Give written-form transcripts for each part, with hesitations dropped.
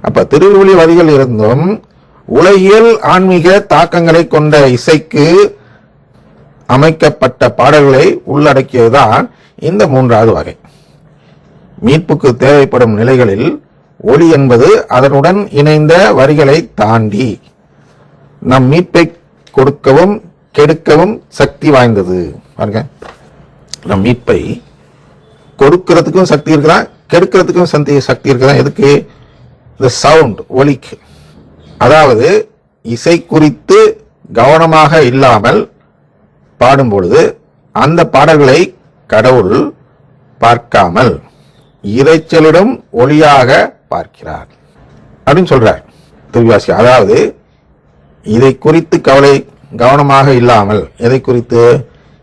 அப்ப திருவொலி வரிகள் இருந்தும் உலகியல் ஆன்மீக தாக்கங்களை கொண்ட இசைக்கு அமைக்கப்பட்ட பாடல்களை உள்ளடக்கியதுதான் இந்த மூன்றாவது வகை. மீட்புக்கு தேவைப்படும் நிலைகளில் ஒலி என்பது அதனுடன் இணைந்த வரிகளை தாண்டி நம் மீட்பை கொடுக்கவும் கெடுக்கவும் சக்தி வாய்ந்தது. பாருங்க, நம் மீட்பை கொடுக்கிறதுக்கும் சக்தி இருக்குதான், கெடுக்கிறதுக்கும் சக்தி இருக்குதான். எதுக்கு? இந்த சவுண்ட், ஒலிக்கு. அதாவது இசை குறித்து கவனமாக இல்லாமல் பாடும் பொழுது அந்த பாடல்களை கடவுள் பார்க்காமல் இறைச்சலிடம் ஒளியாக பார்க்கிறார் அப்படின்னு சொல்றார் திருவியாசி. அதாவது இதை குறித்து கவனமாக இல்லாமல், எதை குறித்து?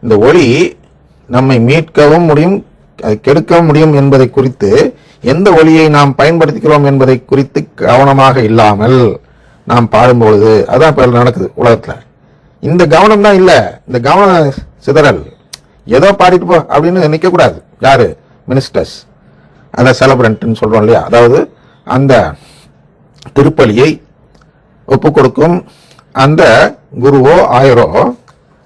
இந்த ஒளி நம்மை மீட்கவும் முடியும், கெடுக்கவும் முடியும் என்பதை குறித்து, எந்த ஒளியை நாம் பயன்படுத்திக்கிறோம் என்பதை குறித்து கவனமாக இல்லாமல் நாம் பாடும்பொழுது, அதான் இப்ப நடக்குது உலகத்துல. இந்த கவனம் தான் இல்ல, இந்த கவன சிதறல். ஏதோ பாடிட்டு போ அப்படின்னு நினைக்க கூடாது. யாரு? மினிஸ்டர்ஸ், அந்த செலப்ரண்ட்னு சொல்றோம் இல்லையா? அதாவது அந்த திருப்பலியை ஒப்பு கொடுக்கும் அந்த குருவோ ஆயரோ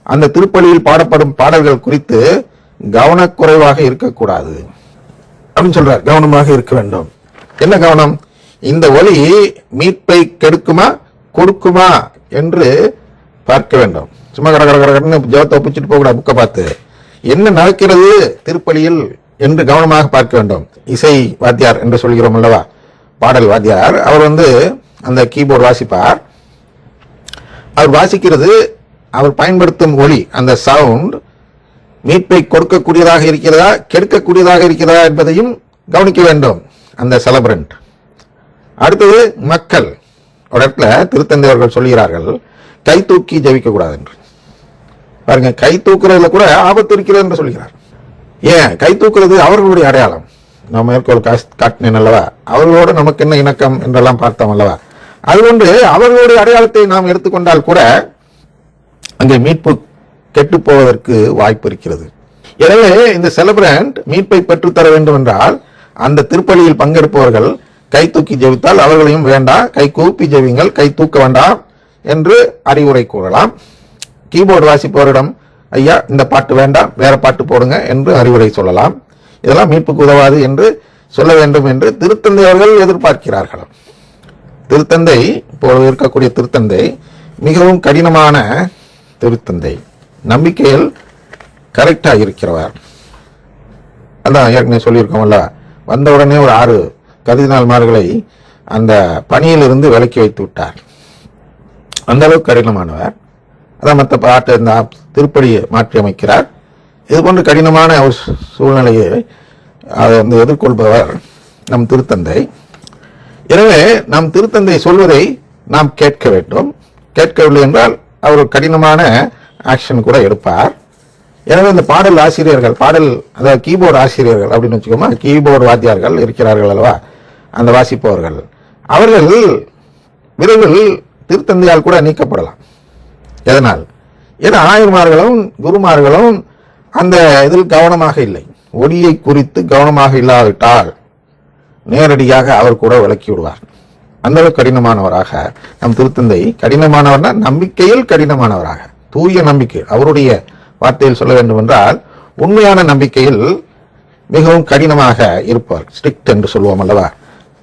அந்த திருப்பலியில் பாடப்படும் பாடல்கள் குறித்து கவனக்குறைவாக இருக்கக்கூடாது அப்படின்னு சொல்றார். கவனமாக இருக்க வேண்டும். என்ன கவனம்? இந்த ஒலி மீட்பை கெடுக்குமா கொடுக்குமா என்று பார்க்க வேண்டும். சும்மா கடற்கடன்னு ஜபத்தை ஒப்பிச்சுட்டு போக கூடாது. புக்கை பார்த்து என்ன நடக்கிறது திருப்பலியில் என்று கவனமாக பார்க்க வேண்டும். இசை வாத்தியார் என்று சொல்கிறோம் அல்லவா, பாடல் வாத்தியார், அவர் அந்த கீபோர்டு வாசிப்பார். அவர் வாசிக்கிறது, அவர் பயன்படுத்தும் ஒலி, அந்த சவுண்ட் மீட்பை கொடுக்கக்கூடியதாக இருக்கிறதா கெடுக்கக்கூடியதாக இருக்கிறதா என்பதையும் கவனிக்க வேண்டும் அந்த செலப்ரண்ட். அடுத்தது மக்கள். ஒரு இடத்துல திருத்தந்தை அவர்கள் சொல்கிறார்கள், கை தூக்கி ஜெபிக்க கூடாது என்று. பாருங்க, கை தூக்குறதுல கூட ஆபத்து இருக்கிறது என்று சொல்கிறார். ஏன்? கை தூக்குறது அவர்களுடைய அடையாளம். நம்ம மேற்கோள் காட்டினேன் அல்லவா, அவர்களோடு நமக்கு என்ன இணக்கம் என்றெல்லாம் பார்த்தோம் அல்லவா. அதுகொண்டு அவர்களுடைய அடையாளத்தை நாம் எடுத்துக்கொண்டால் கூட அங்கே மீட்பு கெட்டு போவதற்கு வாய்ப்பு இருக்கிறது. எனவே இந்த செலப்ரண்ட் மீட்பை பெற்றுத்தர வேண்டும் என்றால் அந்த திருப்பலியில் பங்கெடுப்பவர்கள் கை தூக்கி ஜெபித்தால் அவர்களையும் வேண்டாம், கை கூப்பி ஜெபிங்கள், கை தூக்க வேண்டாம் என்று அறிவுரை கூறலாம். கீபோர்டு வாசிப்பவரிடம், ஐயா இந்த பாட்டு வேண்டாம், வேற பாட்டு போடுங்க என்று அறிவுரை சொல்லலாம். இதெல்லாம் மீட்புக்கு உதவாது என்று சொல்ல வேண்டும் என்று திருத்தந்தை அவர்கள் எதிர்பார்க்கிறார்கள். திருத்தந்தை, இப்போது இருக்கக்கூடிய திருத்தந்தை மிகவும் கடினமான திருத்தந்தை, நம்பிக்கையில் கரெக்டா இருக்கிறவர். அதான் ஏற்கனவே சொல்லியிருக்கோம்ல, வந்த உடனே ஒரு 6 கர்தினால்மார்களை அந்த பணியிலிருந்து விலக்கி வைத்து விட்டார். அந்த அளவுக்கு கடினமானவர். அதான் மற்ற பாட்டு இந்த திருப்படியை மாற்றி அமைக்கிறார். இது போன்ற கடினமான ஒரு சூழ்நிலையை எதிர்கொள்பவர் நம் திருத்தந்தை. எனவே நம் திருத்தந்தை சொல்வதை நாம் கேட்க வேண்டும். கேட்கவில்லை என்றால் அவர் கடினமான ஆக்ஷன் கூட எடுப்பார். எனவே இந்த பாடல் ஆசிரியர்கள், அதாவது கீபோர்டு ஆசிரியர்கள் அப்படின்னு வச்சுக்கோமா, கீபோர்டு வாத்தியார்கள் இருக்கிறார்கள் அல்லவா, அந்த வாசிப்பவர்கள், அவர்கள் விரைவில் திருத்தந்தையால் கூட நீக்கப்படலாம். எதனால்? ஏன்னா ஆயர்மார்களும் குருமார்களும் அந்த இதில் கவனமாக இல்லை. ஒளியை குறித்து கவனமாக இல்லாவிட்டால் நேரடியாக அவர் கூட விலக்கி விடுவார். அந்த அளவுக்கு கடினமானவராக நம் திருத்தந்தை, கடினமானவர்னா நம்பிக்கையில் கடினமானவராக, தூய நம்பிக்கை, அவருடைய வார்த்தையில் சொல்ல வேண்டும் என்றால் உண்மையான நம்பிக்கையில் மிகவும் கடினமாக இருப்பார். ஸ்ட்ரிக்ட் என்று சொல்லுவோம் அல்லவா,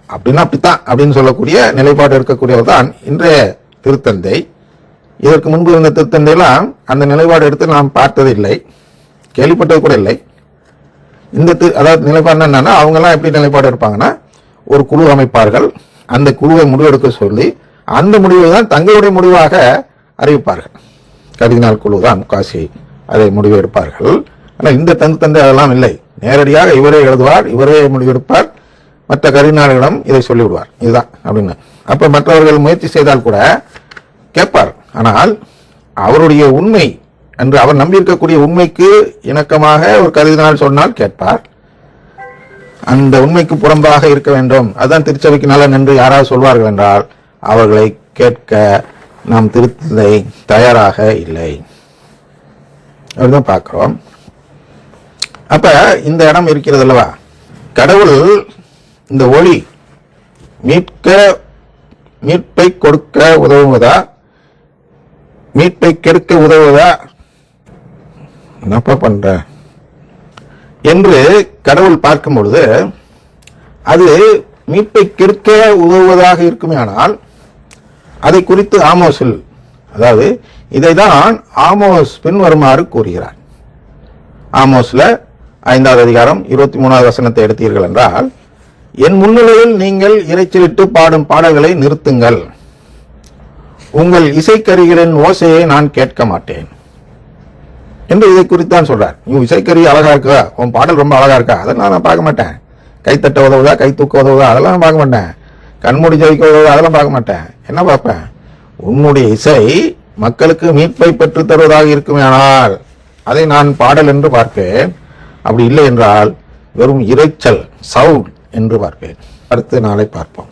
அப்படின்னா அப்படித்தான் அப்படின்னு சொல்லக்கூடிய நிலைப்பாடு எடுக்கக்கூடியவர் தான் இன்றைய திருத்தந்தை. இதற்கு முன்பு இருந்த திருத்தந்தையெல்லாம் அந்த நிலைப்பாடு எடுத்து நாம் பார்த்தது இல்லை, கேள்விப்பட்டது கூட இல்லை. இந்த அதாவது நிலைப்பாடு என்னன்னா, அவங்க எல்லாம் எப்படி நிலைப்பாடு எடுப்பாங்கன்னா, ஒரு குழு அமைப்பார்கள், அந்த குழுவை முடிவெடுக்க சொல்லி அந்த முடிவை தான் தங்களுடைய முடிவாக அறிவிப்பார்கள். கர்தினால் குழு தான் முக்காசி அதை முடிவு எடுப்பார்கள். ஆனால் இந்த தந்தை அதெல்லாம் இல்லை, நேரடியாக இவரே எழுதுவார், இவரே முடிவெடுப்பார், மற்ற கர்தினால்களிடம் இதை சொல்லிவிடுவார், இதுதான் அப்படின்னு. அப்ப மற்றவர்கள் முயற்சி செய்தால் கூட கேட்பார். ஆனால் அவருடைய உண்மை என்று அவர் நம்பியிருக்கக்கூடிய உண்மைக்கு இணக்கமாக ஒரு கர்தினால் சொன்னால் கேட்பார். அந்த உண்மைக்கு புறம்பாக இருக்க வேண்டும், அதுதான் திருச்சபைக்கு நலன் என்று யாராவது சொல்வார்கள் என்றால் அவர்களை கேட்க நாம் திருத்தந்தை தயாராக இல்லை. அப்படிதான் பார்க்கிறோம். அப்ப இந்த இடம் இருக்கிறது அல்லவா, கடவுள் இந்த ஒளி மீட்க மீட்பை கொடுக்க உதவுவதா, மீட்பை கெடுக்க உதவுவதா, என்னப்பா பண்ற என்று கடவுள் பார்க்கும் பொழுது அது மீட்பை கெடுக்க உதவுவதாக இருக்குமே. ஆனால் அதை குறித்து ஆமோஸில், அதாவது இதைதான் ஆமோஸ் பின்வருமாறு கூறுகிறார். ஆமோஸ்ல 5வது அதிகாரம் 23வது வசனத்தை எடுத்தீர்கள் என்றால், என் முன்னிலையில் நீங்கள் இரைச்சலிட்டு பாடும் பாடல்களை நிறுத்துங்கள், உங்கள் இசைக்கருவிகளின் ஓசையை நான் கேட்க மாட்டேன் என்று இதை குறித்தான் சொல்றார். நீ இசைக்கருவி அழகா இருக்கா, உன் பாடல் ரொம்ப அழகா இருக்கா, அதெல்லாம் நான் பார்க்க மாட்டேன். கைத்தட்ட உதவுதா, கை தூக்க உதவுதா, அதெல்லாம் நான் பார்க்க மாட்டேன். கண்மூடி ஜெயிக்க உதவுதா, அதெல்லாம் பார்க்க மாட்டேன். என்ன பார்ப்பேன்? உன்னுடைய இசை மக்களுக்கு மீட்பை பெற்றுத் தருவதாக இருக்குமே, ஆனால் அதை நான் பாடல் என்று பார்ப்பேன். அப்படி இல்லை என்றால் வெறும் இரைச்சல், சவுண்ட் என்று பார்ப்பேன். அடுத்த நாளை பார்ப்போம்.